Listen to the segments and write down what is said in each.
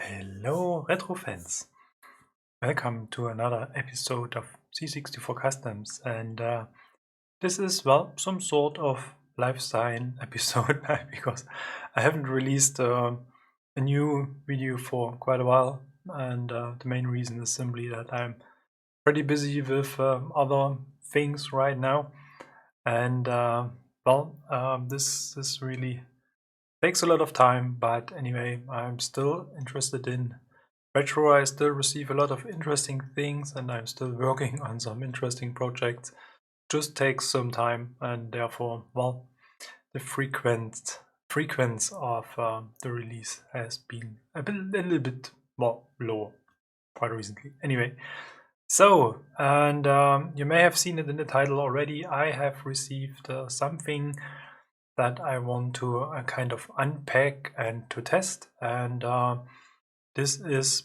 Hello retro fans, welcome to another episode of C64 Customs, and this is, well, some sort of lifestyle episode because I haven't released a new video for quite a while, and the main reason is simply that I'm pretty busy with other things right now, and this really takes a lot of time, but anyway, I'm still interested in retro. I still receive a lot of interesting things, and I'm still working on some interesting projects. Just takes some time, and therefore, well, the frequency of the release has been a little bit more low quite recently. Anyway, so, and you may have seen it in the title already, I have received something that I want to kind of unpack and to test, and this is,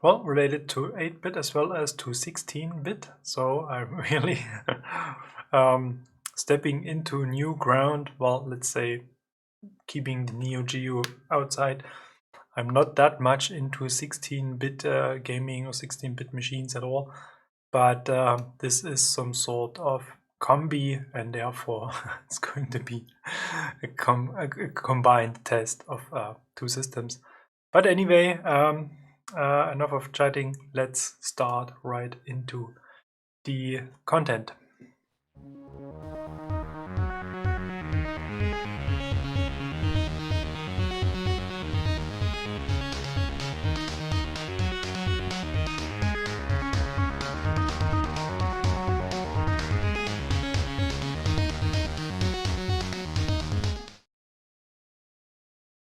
well, related to 8-bit as well as to 16-bit, so I'm really stepping into new ground. Well, let's say keeping the Neo Geo outside. I'm not that much into 16-bit gaming or 16-bit machines at all, but this is some sort of combi, and therefore it's going to be a combined test of two systems. But anyway, enough of chatting. Let's start right into the content.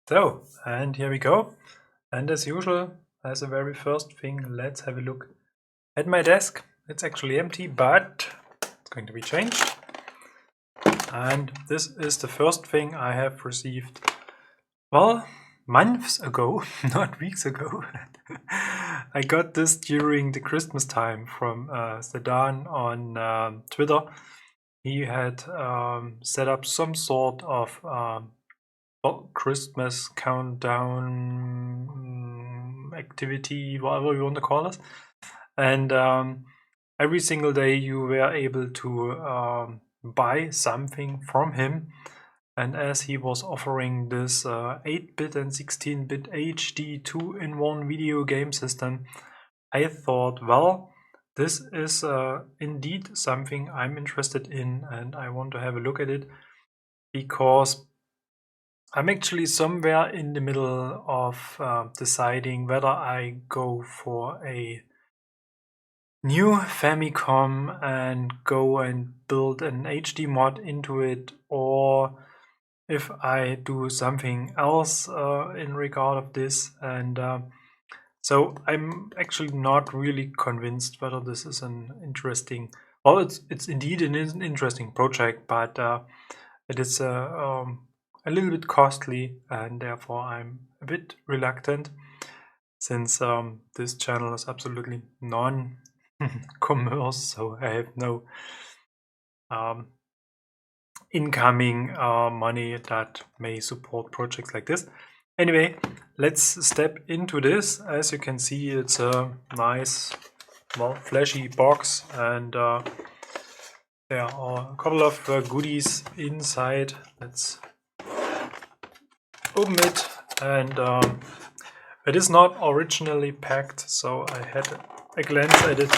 So, and here we go. And as usual, as a very first thing, let's have a look at my desk. It's actually empty, but it's going to be changed. And this is the first thing I have received, well, months ago, not weeks ago. I got this during the Christmas time from Sedan on Twitter. He had set up some sort of Christmas countdown activity, whatever you want to call it. And every single day you were able to buy something from him. And as he was offering this 8-bit and 16-bit HD 2-in-1 video game system, I thought, well, this is indeed something I'm interested in, and I want to have a look at it, because I'm actually somewhere in the middle of deciding whether I go for a new Famicom and go and build an HD mod into it, or if I do something else in regard of this. And so I'm actually not really convinced whether this is an interesting, well, it's indeed an interesting project, but it is a little bit costly, and therefore I'm a bit reluctant, since this channel is absolutely non-commerce, so I have no incoming money that may support projects like this. Anyway, let's step into this. As you can see, it's a nice, well, flashy box, and there are a couple of goodies inside. Let's open it, and it is not originally packed, so I had a glance at it.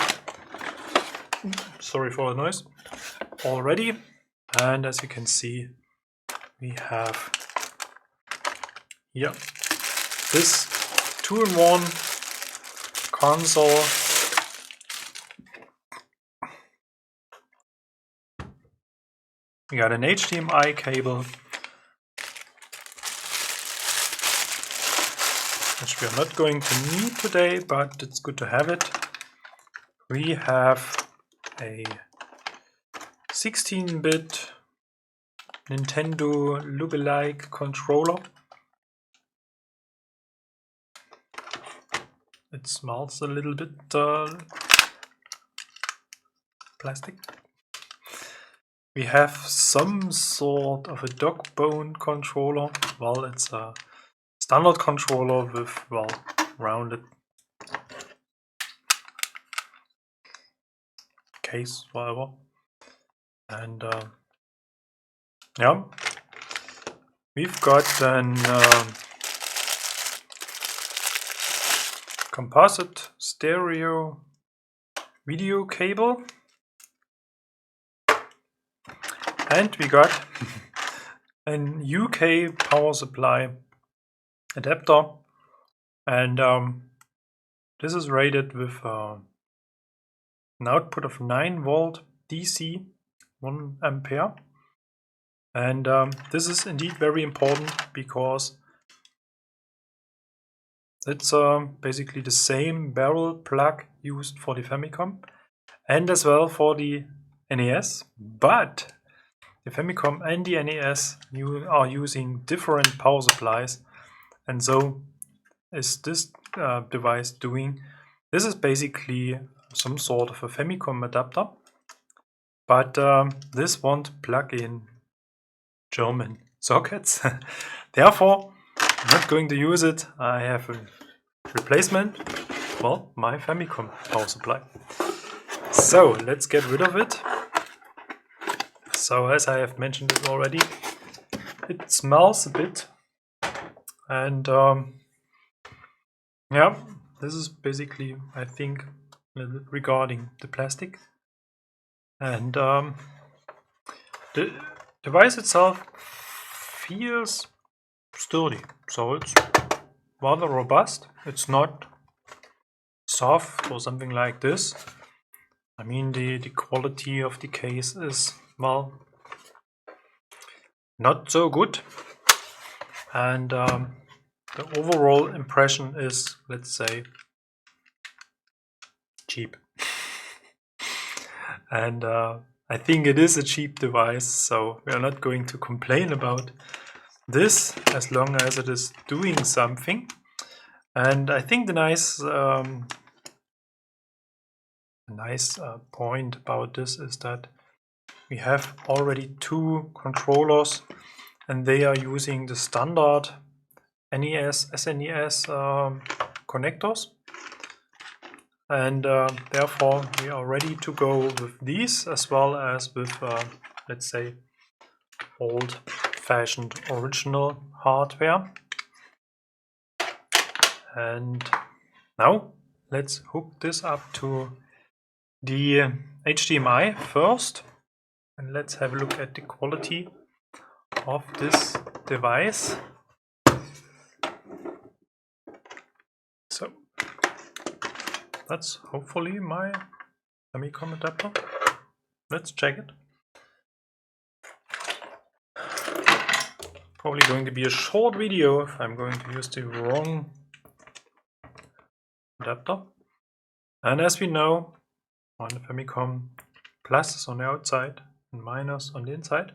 Sorry for the noise. Already, and as you can see, we have here this 2-in-1 console. We got an HDMI cable, which we are not going to need today, but it's good to have it. We have a 16-bit Nintendo lookalike controller. It smells a little bit plastic. We have some sort of a dog bone controller. Well, it's standard controller with, well, rounded case, whatever. And yeah, we've got an composite stereo video cable, and we got an UK power supply adapter, and this is rated with an output of 9 volt DC, 1 ampere, and this is indeed very important because it's basically the same barrel plug used for the Famicom and as well for the NES, but the Famicom and the NES are using different power supplies, and so is this device doing. This is basically some sort of a Famicom adapter, but this won't plug in German sockets. Therefore, I'm not going to use it. I have a replacement, well, my Famicom power supply. So let's get rid of it. So as I have mentioned it already, it smells a bit, and yeah, this is basically, I think, a little bit regarding the plastic. And the device itself feels sturdy, so it's rather robust. It's not soft or something like this. I mean, the quality of the case is, well, not so good, and the overall impression is, let's say, cheap. And I think it is a cheap device, so we are not going to complain about this as long as it is doing something. And I think the nice point about this is that we have already 2 controllers, and they are using the standard NES, SNES connectors, and therefore we are ready to go with these as well as with, let's say, old-fashioned original hardware. And now let's hook this up to the HDMI first, and let's have a look at the quality of this device. So that's hopefully my Famicom adapter. Let's check it. Probably going to be a short video if I'm going to use the wrong adapter. And as we know, on the Famicom, plus is on the outside and minus on the inside.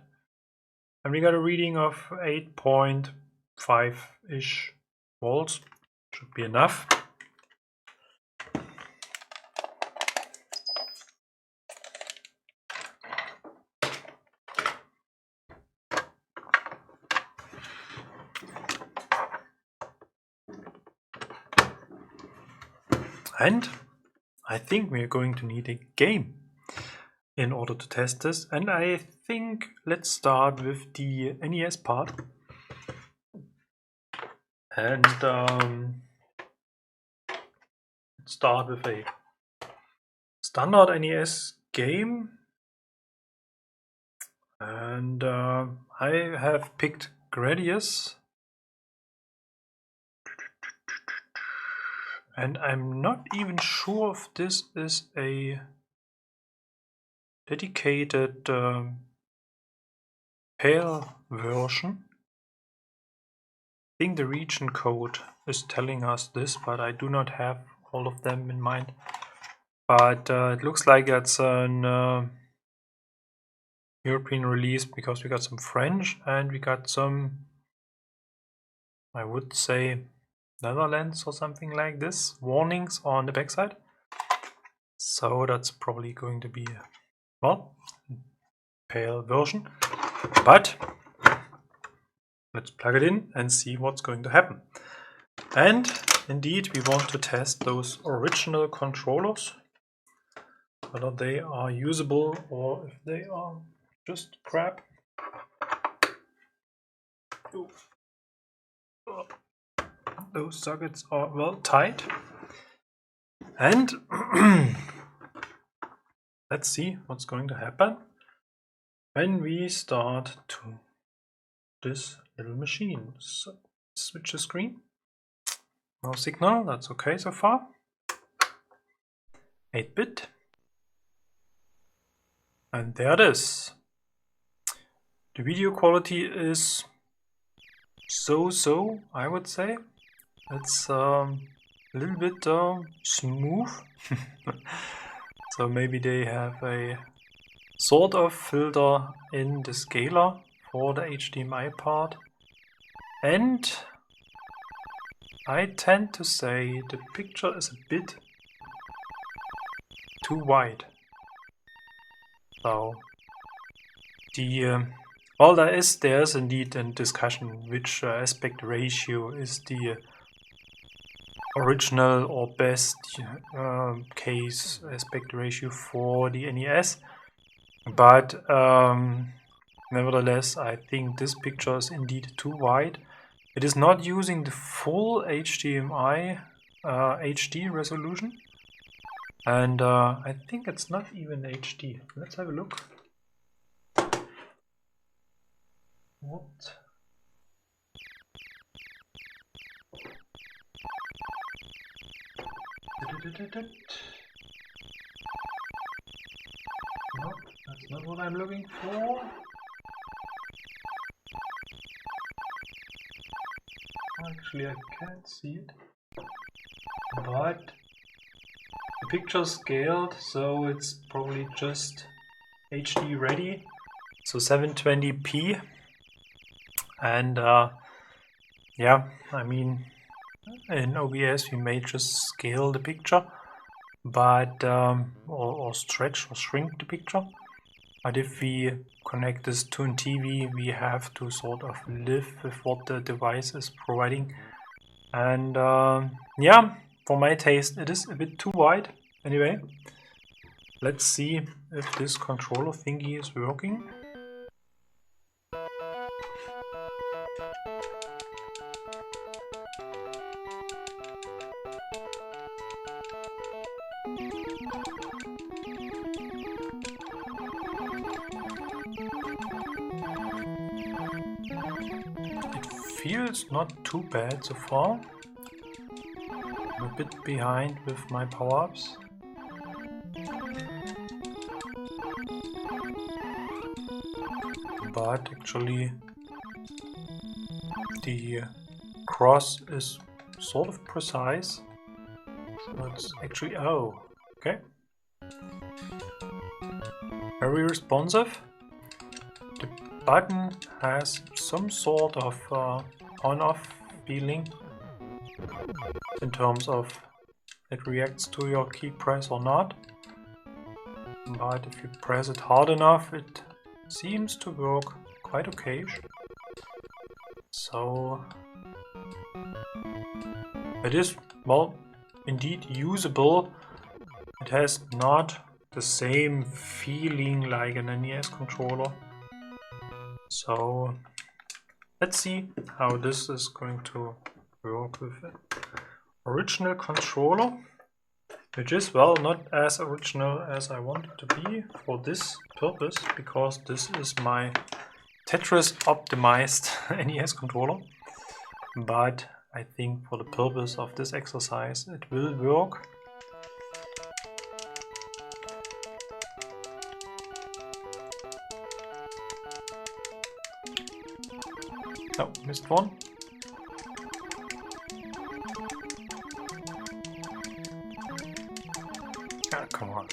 And we got a reading of 8.5-ish volts. Should be enough. And I think we're going to need a game in order to test this. And I think let's start with the NES part. And let's start with a standard NES game. And I have picked Gradius. And I'm not even sure if this is a dedicated PAL version. I think the region code is telling us this, but I do not have all of them in mind. But it looks like it's an European release, because we got some French and we got some, I would say, Netherlands or something like this, warnings on the backside. So that's probably going to be, well, PAL version. But let's plug it in and see what's going to happen. And indeed, we want to test those original controllers, whether they are usable or if they are just crap. Those sockets are well tight. And let's see what's going to happen when we start to this little machine. So switch the screen. No signal, that's okay so far. 8-bit. And there it is. The video quality is so, I would say. It's a little bit smooth. So maybe they have a sort of filter in the scaler for the HDMI part. And I tend to say the picture is a bit too wide. So the well, there's indeed a discussion which aspect ratio is the original or best case aspect ratio for the NES, but nevertheless I think this picture is indeed too wide. It is not using the full HDMI HD resolution, and I think it's not even HD. Let's have a look. What? No, that's not what I'm looking for. Actually, I can't see it, but the picture's scaled, so it's probably just HD ready, so 720p. And yeah, I mean, in OBS we may just scale the picture, but or stretch or shrink the picture. But if we connect this to a TV, we have to sort of live with what the device is providing. And yeah, for my taste, it is a bit too wide. Anyway, let's see if this controller thingy is working. Feels not too bad so far. I'm a bit behind with my power-ups. But actually the cross is sort of precise. So it's actually, oh, okay. Very responsive. The button has some sort of on-off feeling in terms of it reacts to your key press or not, but if you press it hard enough it seems to work quite okay. So it is, well, indeed usable. It has not the same feeling like an NES controller. So let's see how this is going to work with the original controller, which is, well, not as original as I want it to be for this purpose, because this is my Tetris optimized NES controller. But I think for the purpose of this exercise it will work. Oh, missed one. Ah, come on.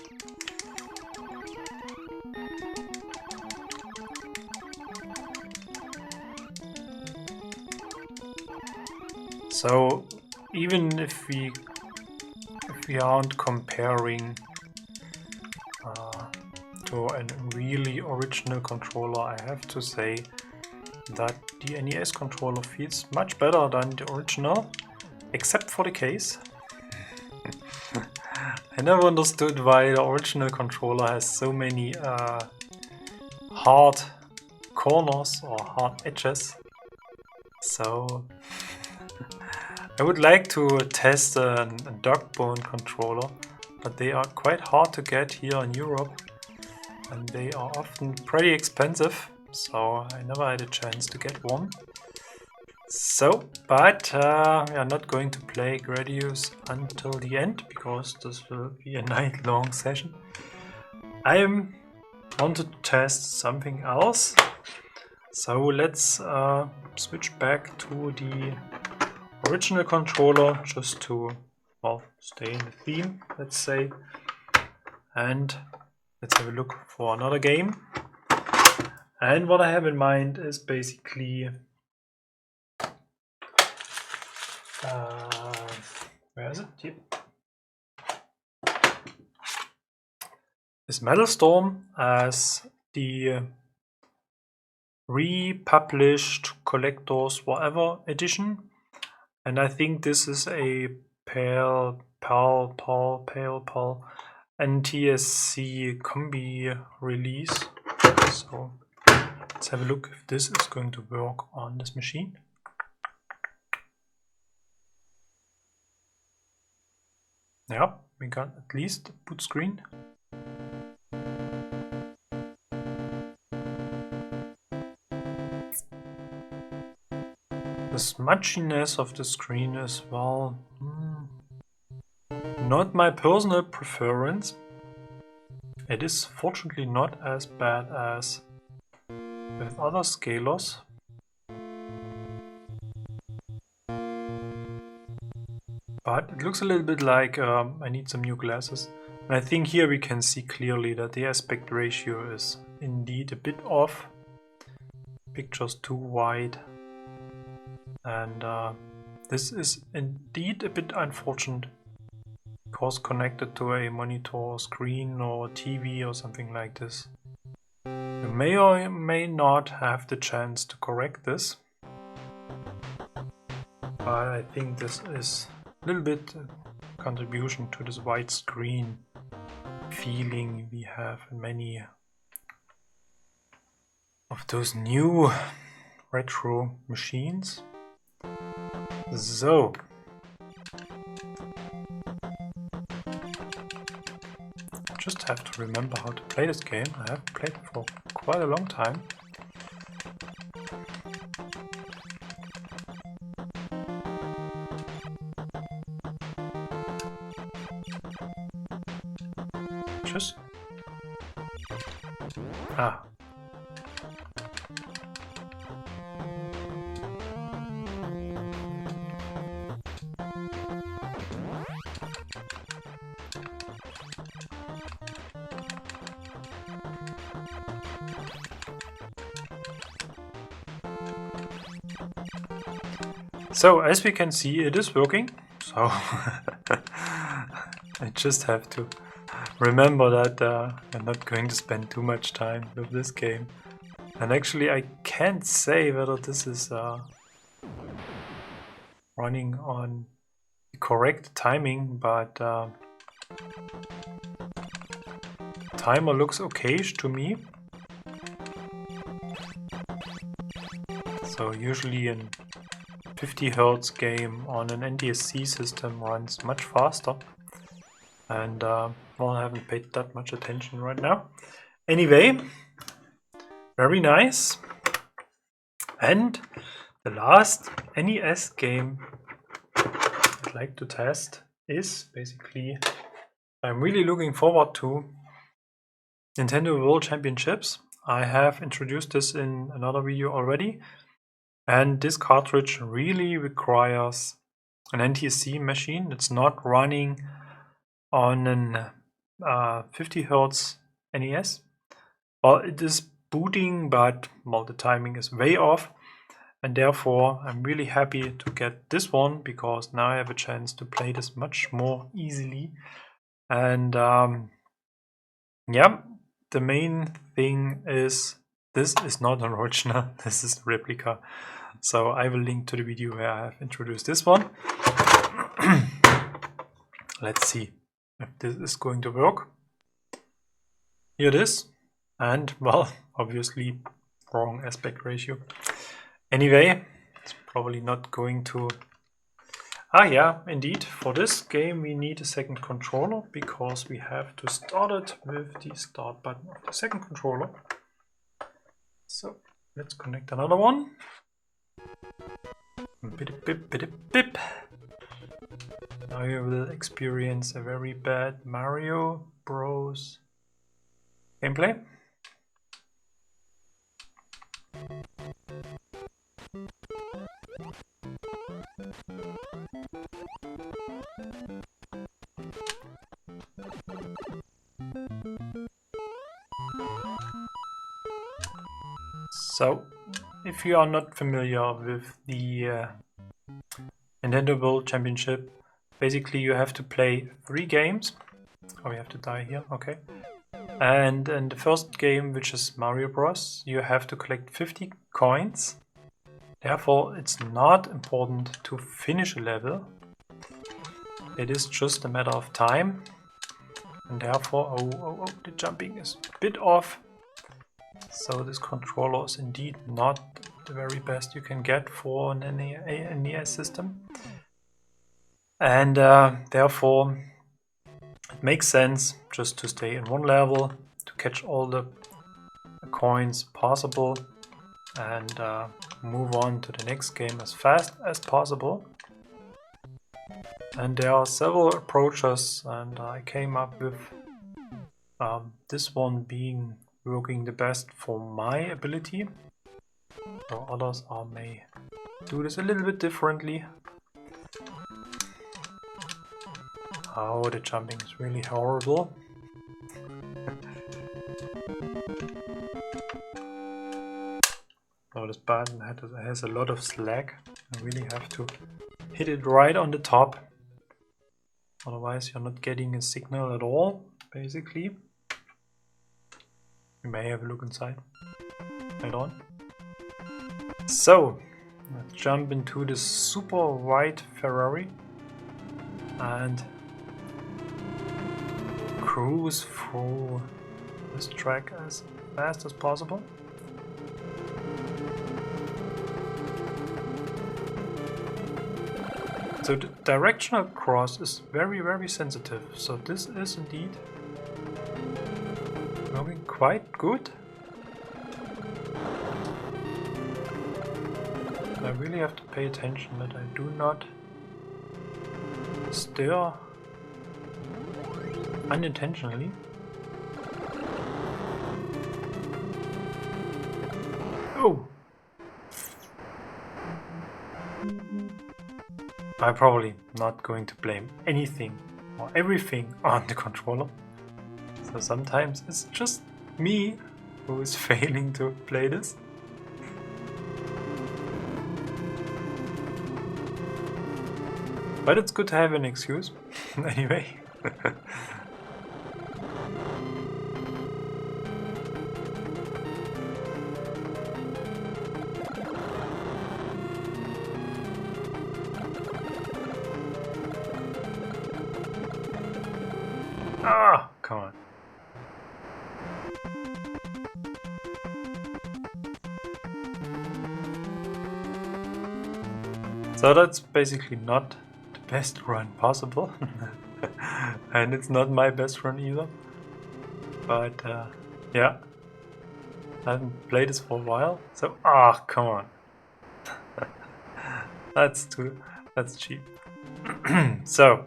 So even if we aren't comparing to a really original controller, I have to say that the NES controller feels much better than the original, except for the case. I never understood why the original controller has so many hard corners or hard edges. So I would like to test a dog bone controller, but they are quite hard to get here in Europe and they are often pretty expensive, so I never had a chance to get one. So, but we are not going to play Gradius until the end, because this will be a night-long session. I wanted to test something else, so let's switch back to the original controller, just to, well, stay in the theme, let's say. And let's have a look for another game. And what I have in mind is basically where is it? Yep. Is Metal Storm as the republished collector's whatever edition, and I think this is a PAL NTSC combi release. So let's have a look if this is going to work on this machine. Yeah, we got at least the boot screen. The smudginess of the screen is, well, not my personal preference. It is fortunately not as bad as with other scalers. But it looks a little bit like I need some new glasses. And I think here we can see clearly that the aspect ratio is indeed a bit off. Picture's too wide. And this is indeed a bit unfortunate, because connected to a monitor screen or TV or something like this, you may or may not have the chance to correct this. But I think this is a little bit contribution to this widescreen feeling we have in many of those new retro machines. So I just have to remember how to play this game. I haven't played it for quite a long time. Just so as we can see, it is working. So I just have to remember that I'm not going to spend too much time with this game. And actually I can't say whether this is running on the correct timing, but timer looks okayish to me. So usually an 50 Hz game on an NTSC system runs much faster. And well, I haven't paid that much attention right now. Anyway, very nice. And the last NES game I'd like to test is basically, I'm really looking forward to Nintendo Worldchampionships. I have introduced this in another video already. And this cartridge really requires an NTSC machine. It's not running on an 50 Hz NES. Well, it is booting, but well, the timing is way off. And therefore, I'm really happy to get this one, because now I have a chance to play this much more easily. And yeah, the main thing is this is not an original, this is a replica. So I will link to the video where I have introduced this one. Let's see if this is going to work. Here it is. And, well, obviously wrong aspect ratio. Anyway, it's probably not going to... Ah yeah, indeed, for this game we need a second controller because we have to start it with the start button of the second controller. So let's connect another one. Bip, bip, bip, bip. Now you will experience a very bad Mario Bros. Gameplay. So, if you are not familiar with the Nintendo World Championship, basically you have to play 3 games. Oh, we have to die here, okay. And in the first game, which is Mario Bros, you have to collect 50 coins. Therefore, it's not important to finish a level. It is just a matter of time. And therefore, oh, the jumping is a bit off. So this controller is indeed not the very best you can get for an NES system. And therefore, it makes sense just to stay in one level, to catch all the coins possible, and move on to the next game as fast as possible. And there are several approaches, and I came up with this one being working the best for my ability. So others may do this a little bit differently. Oh, the jumping is really horrible. Oh, this button has a lot of slack. I really have to hit it right on the top. Otherwise you're not getting a signal at all, basically. You may have a look inside. Hold on. So, let's jump into this super white Ferrari and cruise through this track as fast as possible. So the directional cross is very, very sensitive. So this is indeed working quite good. I really have to pay attention that I do not stir unintentionally. Oh! I'm probably not going to blame anything or everything on the controller. So sometimes it's just me who is failing to play this. But it's good to have an excuse, anyway. Ah, come on. So that's basically not the best run possible. And it's not my best run either. But yeah, I haven't played this for a while. So, come on. That's cheap. So,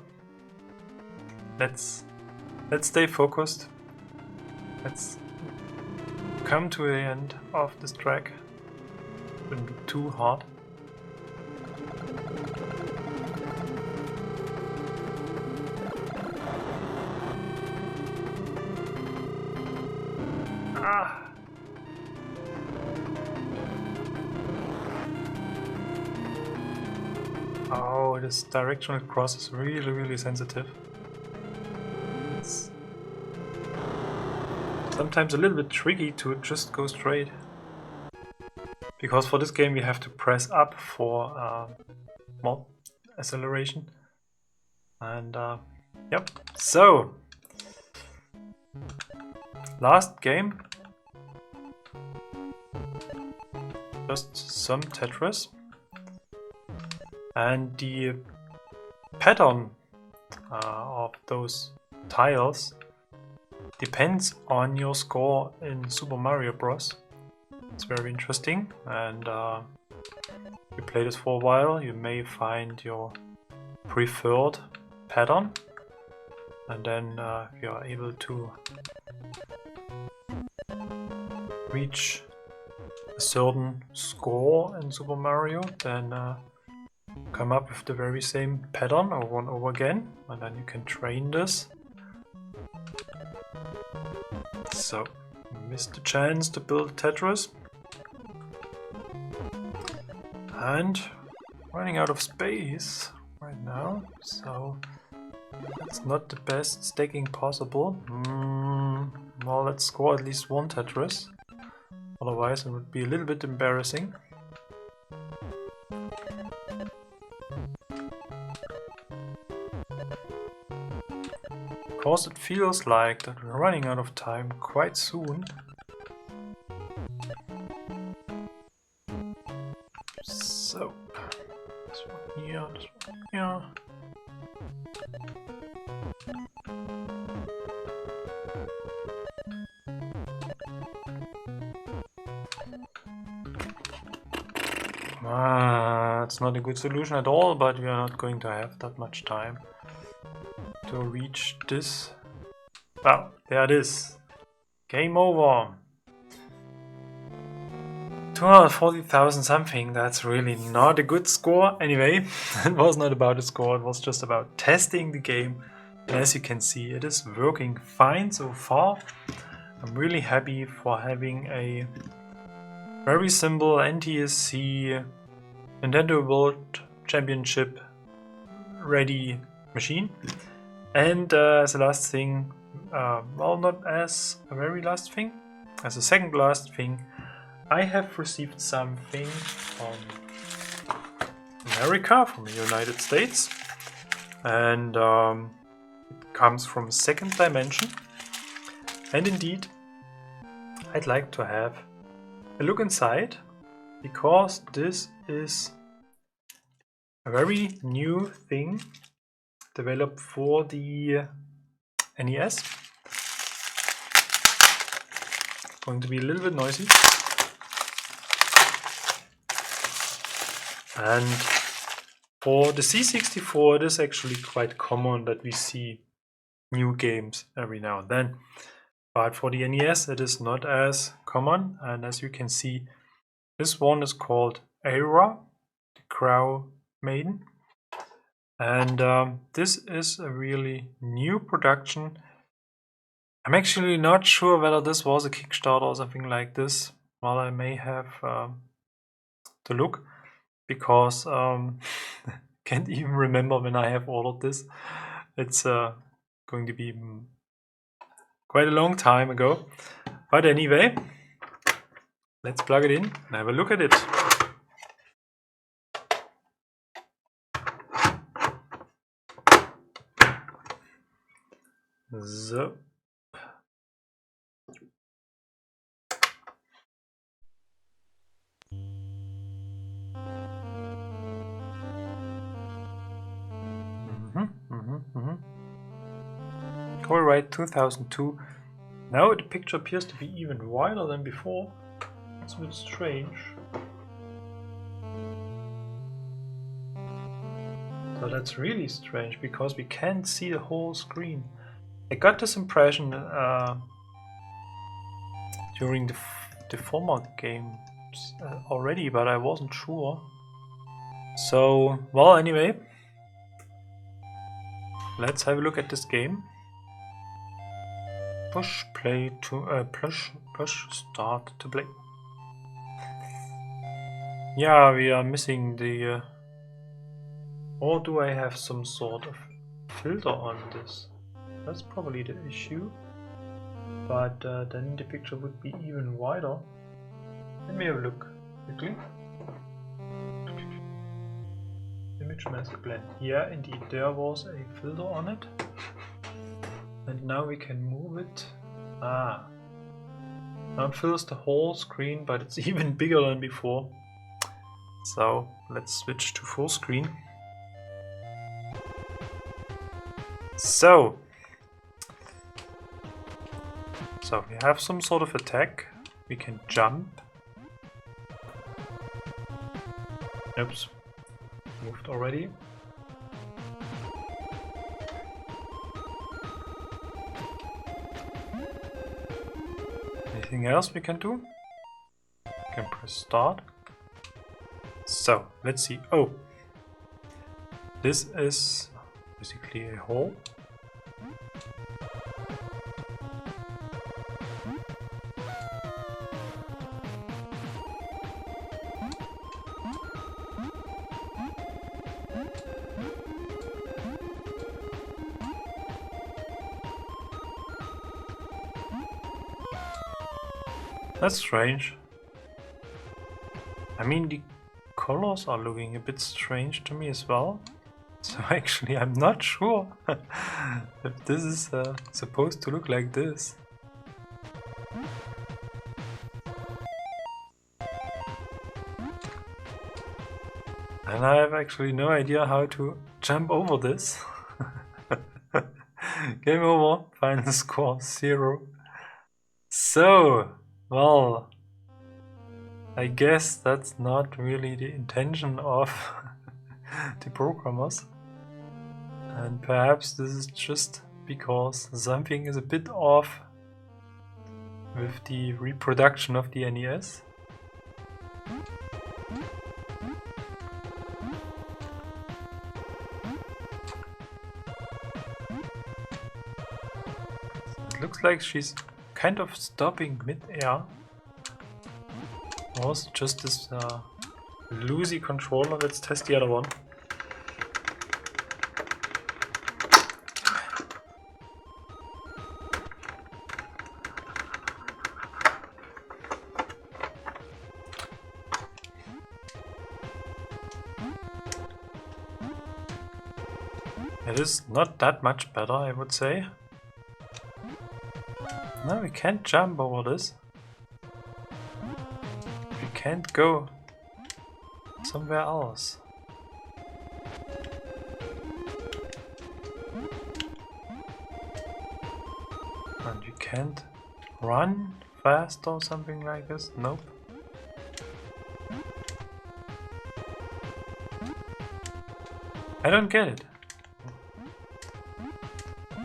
let's stay focused. Let's come to the end of this track. Shouldn't be too hard. Oh, this directional cross is really, really sensitive. It's sometimes a little bit tricky to just go straight. because for this game we have to press up for well, acceleration. And yep, so last game, just some Tetris, and the pattern of those tiles depends on your score in Super Mario Bros. It's very interesting, and you play this for a while, you may find your preferred pattern, and then if you are able to reach a certain score in Super Mario, then come up with the very same pattern over and over again, and then you can train this. So, missed the chance to build Tetris, and running out of space right now, so that's not the best stacking possible. Well, let's score at least one Tetris, otherwise it would be a little bit embarrassing. Of course, it feels like that we're running out of time quite soon. So, this one here, this one here. It's not a good solution at all, but we are not going to have that much time to reach this. Well, there it is. Game over. 240,000 something, that's really not a good score. Anyway, it was not about the score, it was just about testing the game. And as you can see, it is working fine so far. I'm really happy for having a very simple NTSC Nintendo World Championship ready machine. And as a last thing, well, not as a very last thing, as a second last thing, I have received something from America, from the United States, and it comes from Second Dimension. And indeed, I'd like to have a look inside, because this is a very new thing developed for the NES. Going to be a little bit noisy. And for the C64, it is actually quite common that we see new games every now and then. But for the NES, it is not as common. And as you can see, this one is called Eyra, the Crow Maiden. And this is a really new production. I'm actually not sure whether this was a Kickstarter or something like this. Well, I may have to look, because can't even remember when I have ordered this. It's going to be quite a long time ago. But anyway, let's plug it in and have a look at it. So. Copyright 2002. Now the picture appears to be even wider than before. It's a bit strange. So that's really strange, because we can't see the whole screen. I got this impression during the former games already, but I wasn't sure. So, well, anyway, let's have a look at this game. Push play to push start to play. Yeah, we are missing the. Or do I have some sort of filter on this? That's probably the issue. But then the picture would be even wider. Let me have a look. quickly. Image mask blend. Yeah, indeed, there was a filter on it. And now we can move it. Ah. Now it fills the whole screen, but it's even bigger than before. So let's switch to full screen. So we have some sort of attack. We can jump. Oops, moved already. Anything else we can do? We can press start. So let's see. Oh, this is basically a hole. That's strange. I mean, the colors are looking a bit strange to me as well. So actually I'm not sure if this is supposed to look like this. And I have actually no idea how to jump over this. Game over, final score 0. So, well, I guess that's not really the intention of the programmers. And perhaps this is just because something is a bit off with the reproduction of the NES. It looks like she's kind of stopping mid-air. Or is it just this loosey controller? Let's test the other one. It is not that much better, I would say. No, we can't jump over this. We can't go somewhere else. And you can't run fast or something like this? Nope. I don't get it.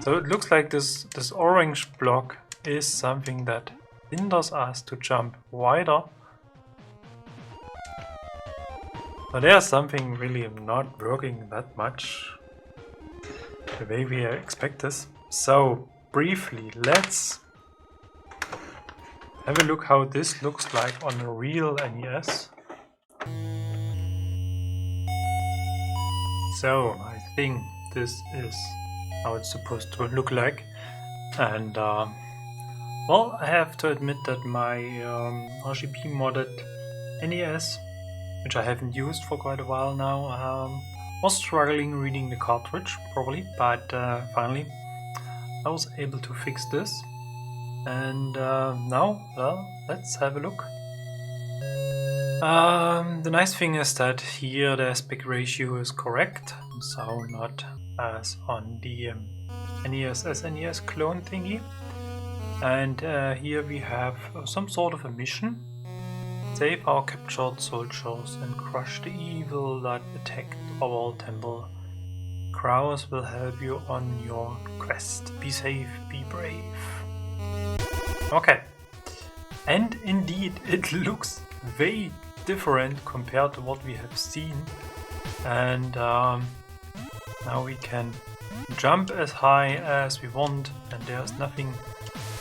So it looks like this orange block is something that hinders us to jump wider. But there's something really not working that much the way we expect this. So briefly, let's have a look how this looks like on a real NES. So I think this is how it's supposed to look like. And well, I have to admit that my RGB modded NES, which I haven't used for quite a while now, was struggling reading the cartridge probably, but finally I was able to fix this. And now, well, let's have a look. The nice thing is that here the aspect ratio is correct, so not as on the NES SNES clone thingy. And here we have some sort of a mission. Save our captured soldiers and crush the evil that attacked our temple. Crows will help you on your quest. Be safe, be brave. Okay. And indeed it looks way different compared to what we have seen. And now we can jump as high as we want and there's nothing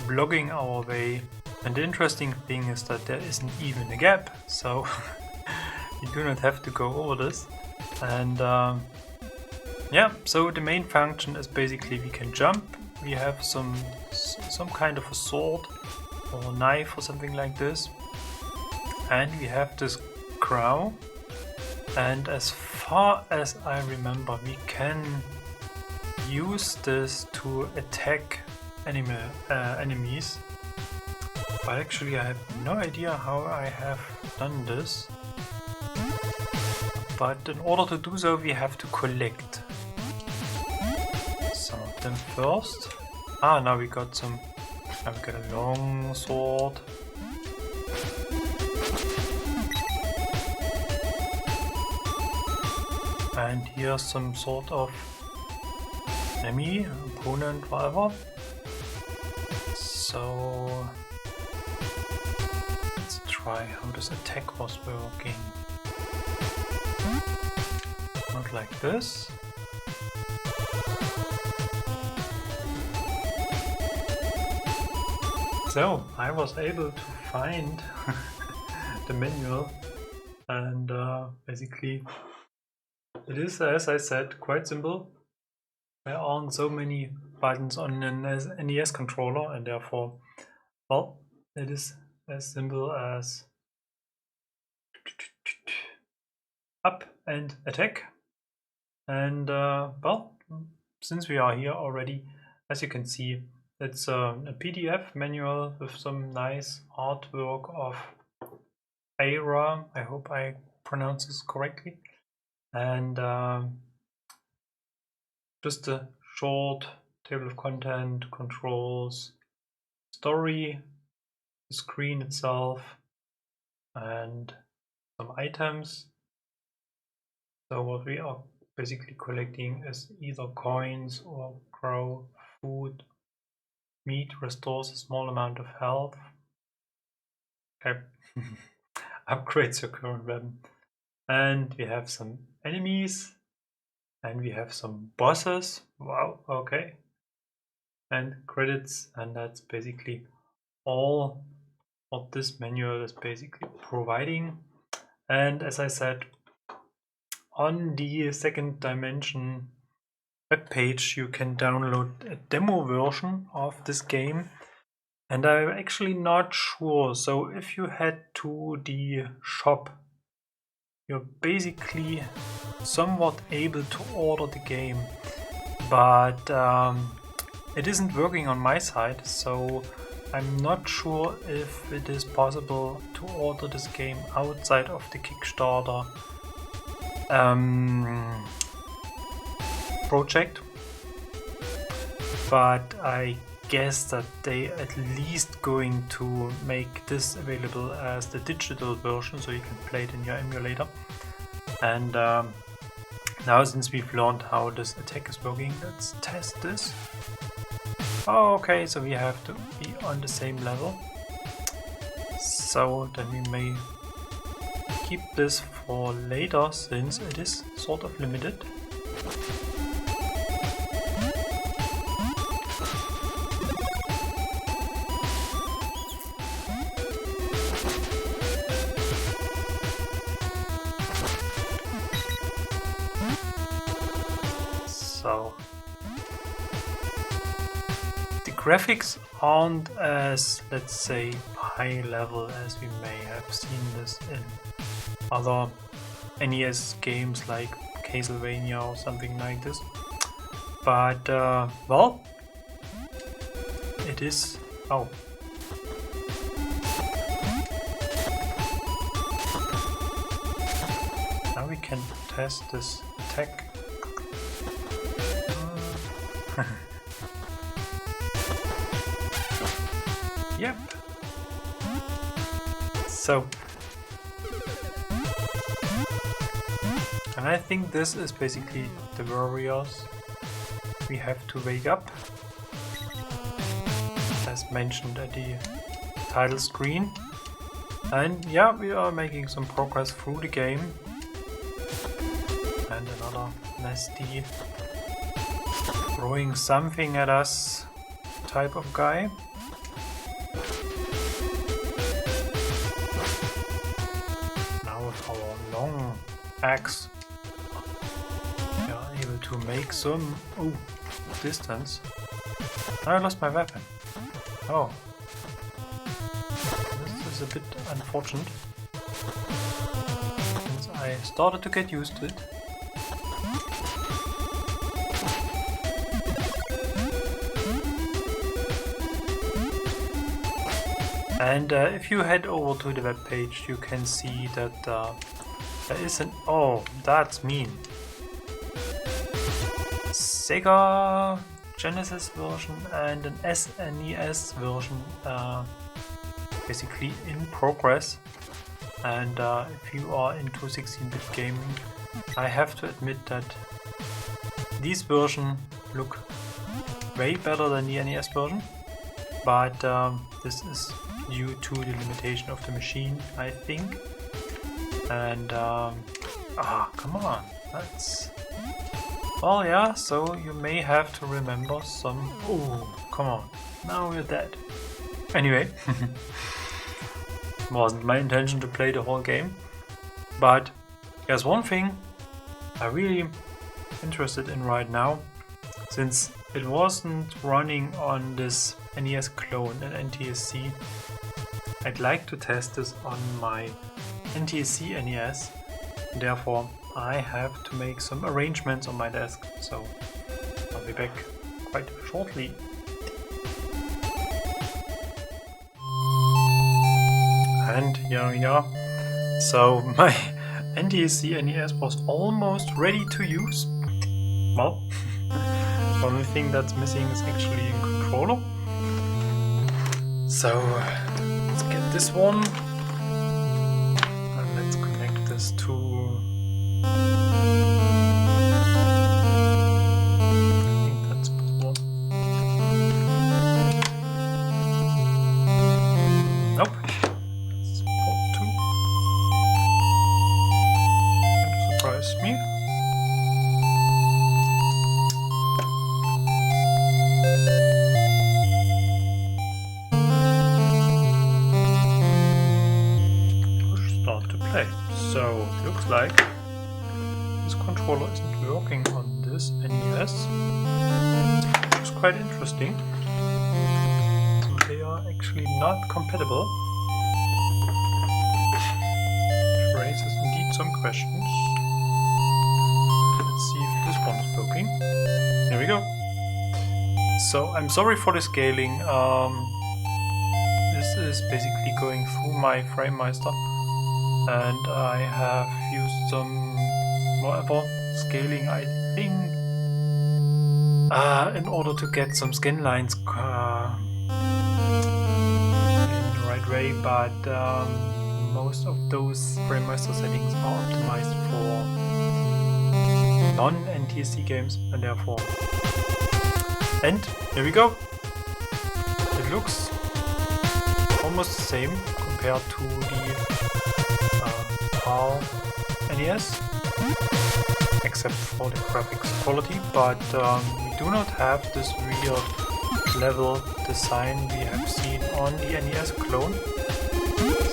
blocking our way. And the interesting thing is that there isn't even a gap, so you do not have to go over this. And yeah, so the main function is basically we can jump. We have some kind of a sword or knife or something like this. And we have this crow, and as far as I remember, we can use this to attack enemies. But actually I have no idea how I have done this. But in order to do so, we have to collect some of them first. Ah, now we got some. Now we got a long sword. And here's some sort of enemy, opponent, whatever. So let's try how this attack was working. Not like this. So I was able to find the manual, and basically it is, as I said, quite simple. There aren't so many buttons on an NES controller, and therefore, well, it is as simple as up and attack. And well, since we are here already, as you can see, it's a PDF manual with some nice artwork of Eyra. I hope I pronounce this correctly. And just a short table of content, controls, story, the screen itself, and some items. So what we are basically collecting is either coins or crow, food. Meat restores a small amount of health. Okay. Upgrades your current weapon. And we have some enemies. And we have some bosses. Wow, okay. And credits, and that's basically all what this manual is basically providing. And as I said, on the second dimension webpage you can download a demo version of this game, and I'm actually not sure. So if you head to the shop, you're basically somewhat able to order the game, but it isn't working on my side, so I'm not sure if it is possible to order this game outside of the Kickstarter project, but I guess that they at least going to make this available as the digital version, so you can play it in your emulator. And now, since we've learned how this attack is working, let's test this. Oh, okay, so we have to be on the same level, so then we may keep this for later, since it is sort of limited. So the graphics aren't as, let's say, high level as we may have seen this in other NES games like Castlevania or something like this, but well, it is. Oh, now we can test this attack. Yep. So, and I think this is basically the warriors. We have to wake up, as mentioned at the title screen. And yeah, we are making some progress through the game. And another nasty throwing something at us type of guy. Now with our long axe, we are able to make some distance. Now I lost my weapon. Oh, this is a bit unfortunate. started to get used to it. And if you head over to the web page, you can see that there is an... Oh, that's mean. Sega Genesis version and an SNES version basically in progress. And if you are into 16-bit gaming, I have to admit that these versions look way better than the NES version. But this is due to the limitation of the machine, I think. And come on, that's... Well, yeah, so you may have to remember some... Oh, come on, now you're dead. Anyway, wasn't my intention to play the whole game, but there's one thing I'm really interested in right now, since it wasn't running on this NES clone and NTSC. I'd like to test this on my NTSC NES, therefore I have to make some arrangements on my desk, so I'll be back quite shortly. And here we are. So my NTSC NES was almost ready to use. Well, the only thing that's missing is actually a controller. So let's get this one and let's connect this to... I think that's the one. Nope. That's port 2. Kind of surprised me. So, looks like this controller isn't working on this NES, which is quite interesting. So they are actually not compatible, which raises indeed some questions. Let's see if this one is working. Here we go. So I'm sorry for the scaling. This is basically going through my FrameMeister. And I have used some whatever scaling, I think, in order to get some skin lines in the right way, but most of those FrameMeister settings are optimized for non-NTSC games, and therefore... And here we go! It looks almost the same compared to the NES, except for the graphics quality, but we do not have this weird level design we have seen on the NES clone.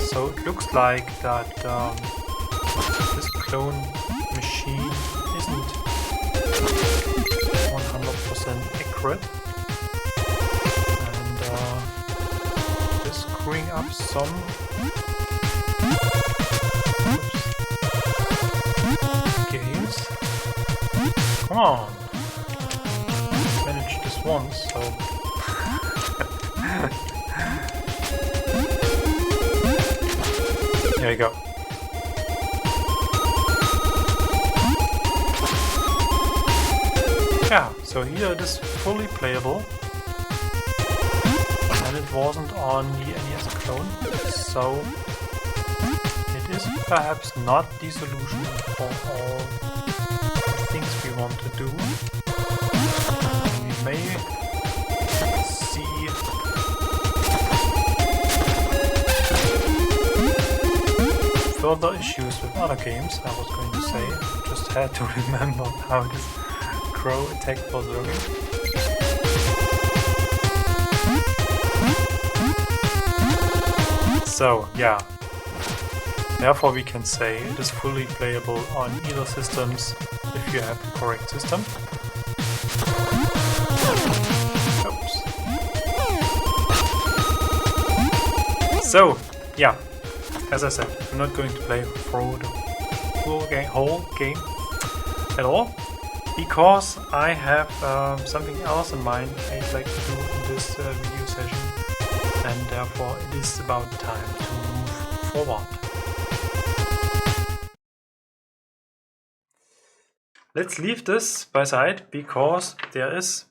So it looks like that this clone machine isn't 100% accurate, and is screwing up some games. Come on! Managed this once, so... There you go. Yeah, so here it is fully playable. And it wasn't on the NES clone, so... It is perhaps not the solution for all the things we want to do. We may see further issues with other games, I was going to say. I just had to remember how this crow attack was working. So, yeah. Therefore we can say it is fully playable on either systems if you have the correct system. Oops. So, yeah, as I said, I'm not going to play through the whole game at all, because I have something else in mind I'd like to do in this video session, and therefore it is about time to move forward. Let's leave this by side, because there is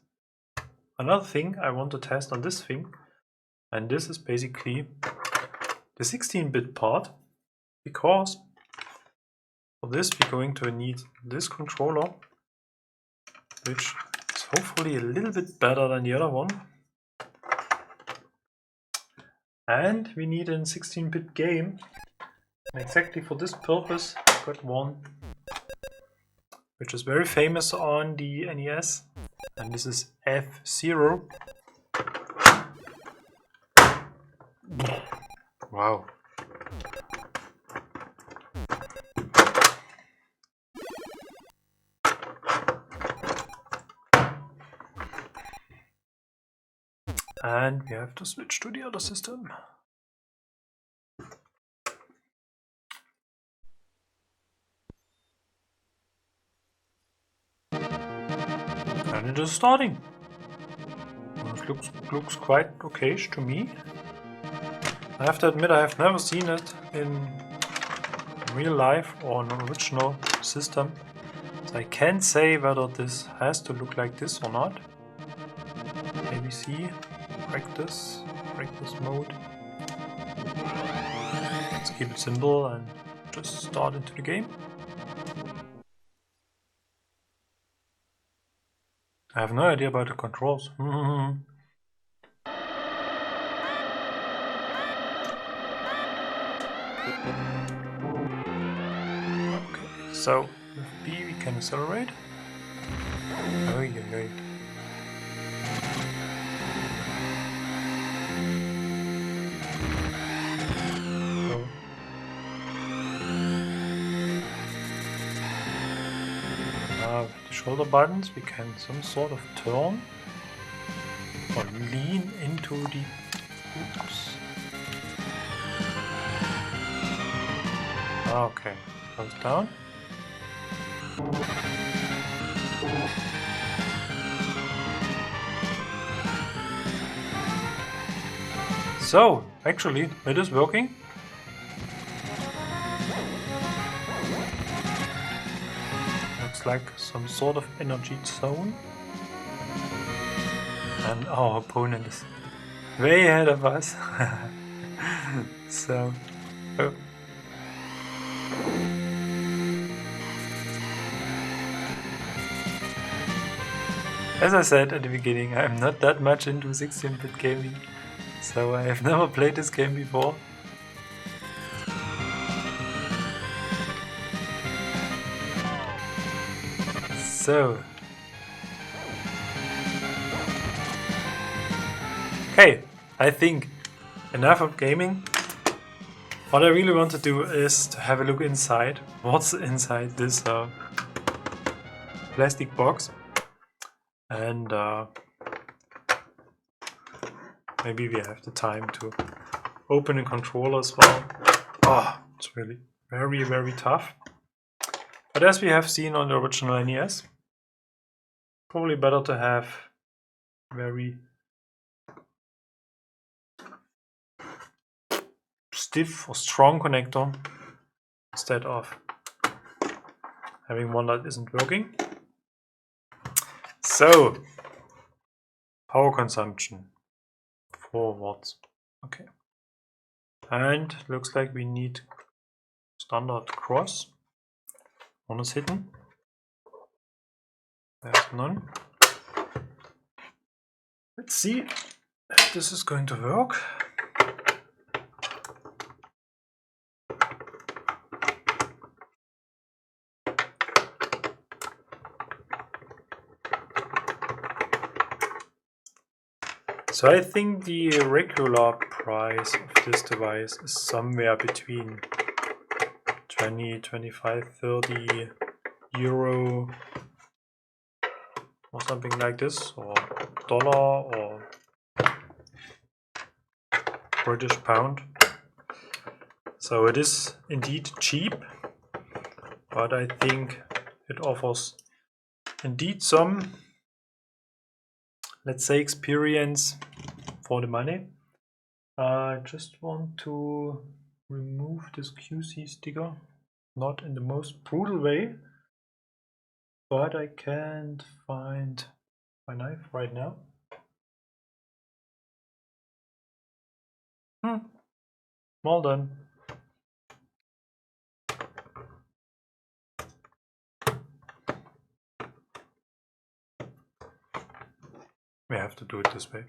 another thing I want to test on this thing, and this is basically the 16-bit part, because for this we're going to need this controller, which is hopefully a little bit better than the other one, and we need a 16-bit game, and exactly for this purpose I got one which is very famous on the NES, and this is F-Zero. Wow. And we have to switch to the other system. And it is starting. It looks quite okayish to me. I have to admit I have never seen it in real life or an original system, so I can't say whether this has to look like this or not. ABC, practice mode. Let's keep it simple and just start into the game. I have no idea about the controls. Okay, so with B we can accelerate. Oy, oy, oy. With the shoulder buttons we can some sort of turn or lean into the... Oops. Okay, close down. So, actually, it is working. Looks like some sort of energy zone. And our opponent is way ahead of us. So, oh. As I said at the beginning, I'm not that much into 16-bit gaming, so I have never played this game before. So, okay, I think enough of gaming. What I really want to do is to have a look inside. What's inside this plastic box? And maybe we have the time to open the controller as well. Oh, it's really very, very tough. But as we have seen on the original NES, probably better to have very stiff or strong connector instead of having one that isn't working. So, power consumption 4 watts. Okay, and looks like we need standard cross. One is hidden. There's none. Let's see if this is going to work. So I think the regular price of this device is somewhere between 20, 25, 30 euro or something like this, or dollar or British pound. So it is indeed cheap, but I think it offers indeed some, let's say, experience for the money. I just want to remove this QC sticker, not in the most brutal way, but I can't find my knife right now. Well done. We have to do it this way.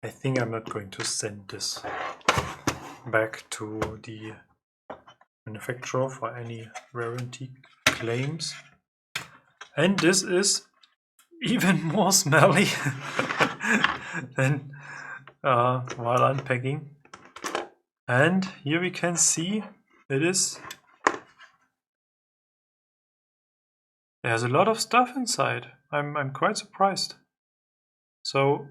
I think I'm not going to send this back to the manufacturer for any warranty claims. And this is even more smelly than while unpacking. And here we can see there's a lot of stuff inside. I'm quite surprised. So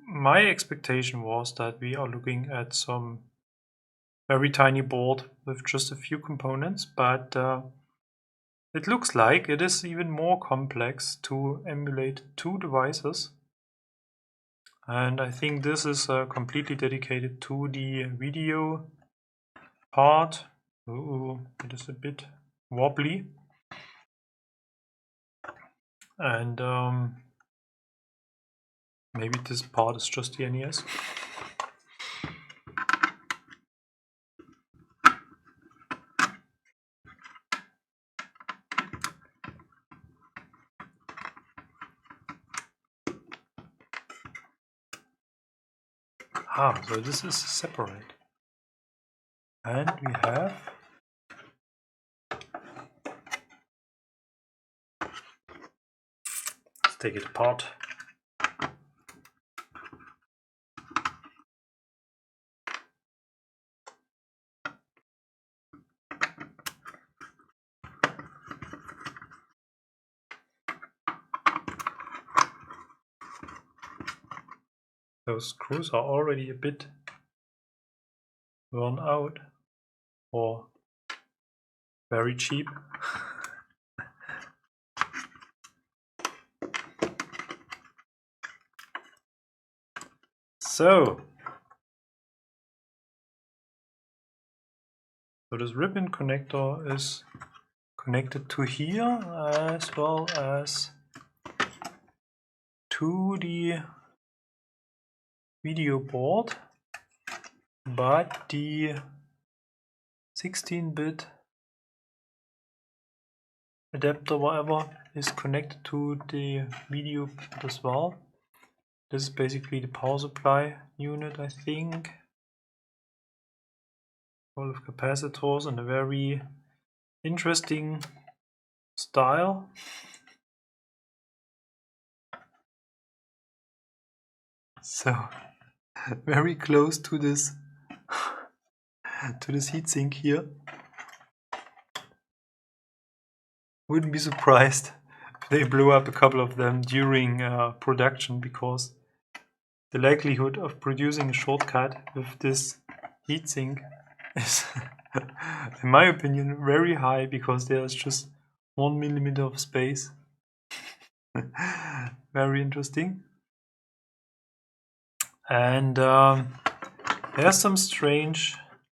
my expectation was that we are looking at some very tiny board with just a few components, but it looks like it is even more complex to emulate 2 devices. And I think this is completely dedicated to the video part. Ooh, it is a bit wobbly. And maybe this part is just the NES. So this is separate. And we have let's take it apart. Those screws are already a bit worn out or very cheap. So this ribbon connector is connected to here as well as to the video board, but the 16-bit adapter, whatever, is connected to the video board as well. This is basically the power supply unit, I think. Full of capacitors and a very interesting style. So very close to this heatsink here. Wouldn't be surprised if they blew up a couple of them during production, because the likelihood of producing a shortcut with this heatsink is, in my opinion, very high, because there's just 1 millimeter of space. Very interesting. And there's some strange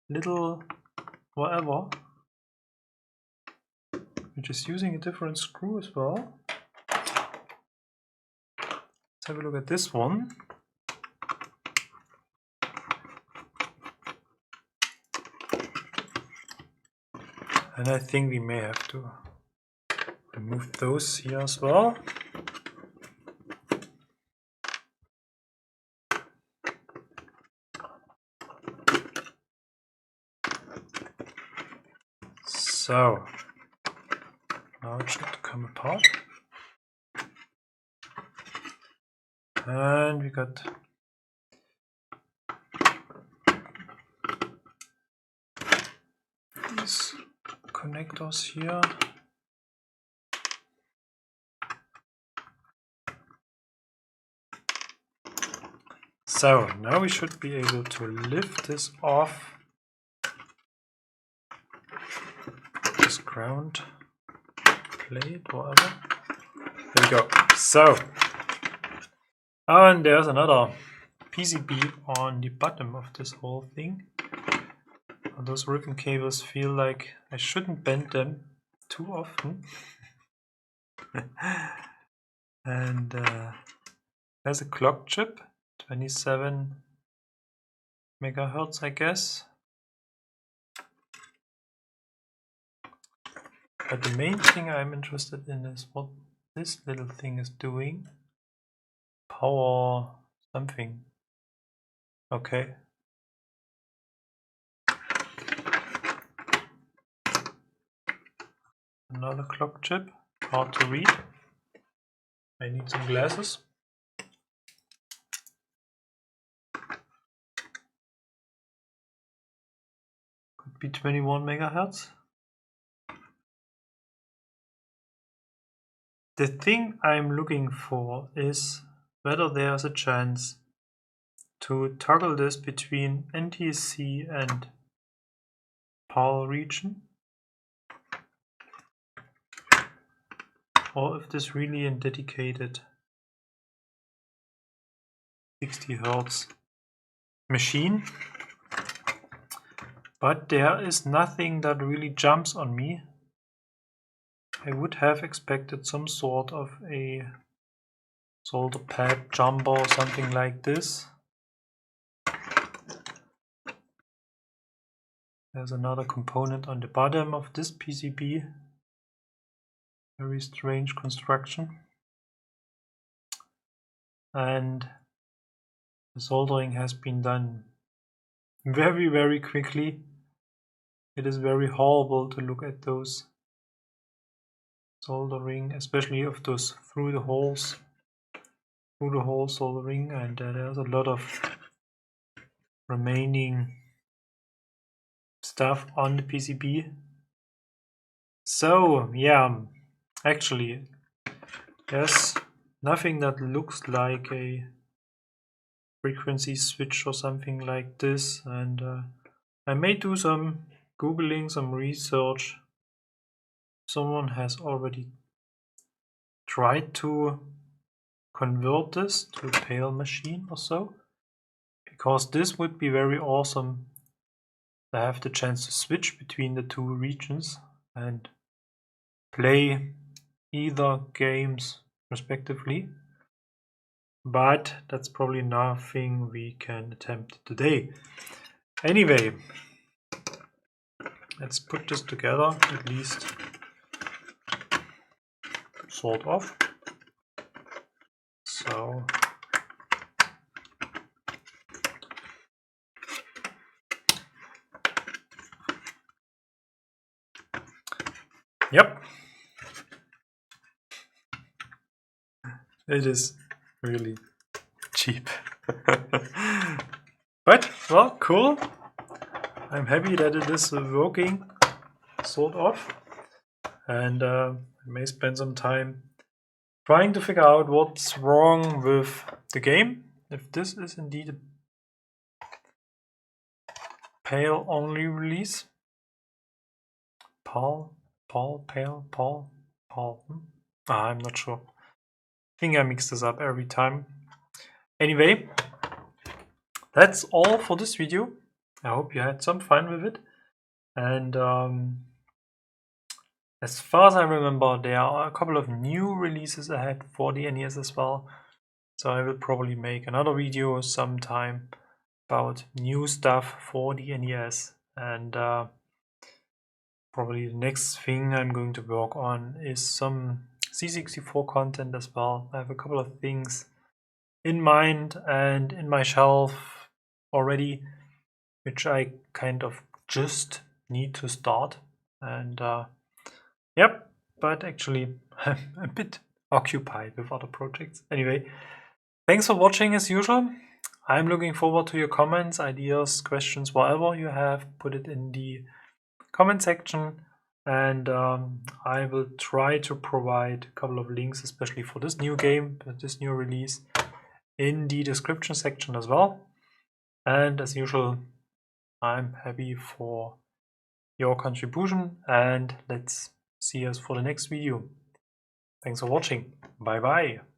little whatever, which is using a different screw as well. Let's have a look at this one. And I think we may have to remove those here as well. So now it should come apart. And we got these connectors here. So now we should be able to lift this off this ground plate, whatever. There we go. So, and there's another PCB on the bottom of this whole thing. And those ribbon cables feel like I shouldn't bend them too often. And there's a clock chip, 27 megahertz, I guess. But the main thing I'm interested in is what this little thing is doing. Power something. Okay. Another clock chip, hard to read. I need some glasses. Could be 21 megahertz. The thing I'm looking for is whether there's a chance to toggle this between NTSC and PAL region, or if this really a dedicated 60 Hertz machine. But there is nothing that really jumps on me. I would have expected some sort of a solder pad jumper or something like this. There's another component on the bottom of this PCB. Very strange construction. And the soldering has been done very, very quickly. It is very horrible to look at those soldering, especially of those through the hole soldering, and there's a lot of remaining stuff on the PCB. So yeah, actually there's nothing that looks like a frequency switch or something like this, and I may do some googling, some research. Someone has already tried to convert this to a PAL machine or so, because this would be very awesome to have the chance to switch between the two regions and play either games respectively. But that's probably nothing we can attempt today. Anyway, let's put this together, at least sort of. So yep, it is really cheap. But well, cool. I'm happy that it is working, sort of, and I may spend some time trying to figure out what's wrong with the game. If this is indeed a PAL only release. PAL. I'm not sure. I think I mix this up every time. Anyway, that's all for this video. I hope you had some fun with it. And as far as I remember, there are a couple of new releases ahead for the NES as well. So I will probably make another video sometime about new stuff for the NES. And probably the next thing I'm going to work on is some C64 content as well. I have a couple of things in mind and in my shelf already, which I kind of just need to start. And yep, but actually I'm a bit occupied with other projects. Anyway, thanks for watching as usual. I'm looking forward to your comments, ideas, questions, whatever you have. Put it in the comment section, and I will try to provide a couple of links, especially for this new game, this new release, in the description section as well. And as usual, I'm happy for your contribution, and let's see us for the next video. Thanks for watching. Bye bye.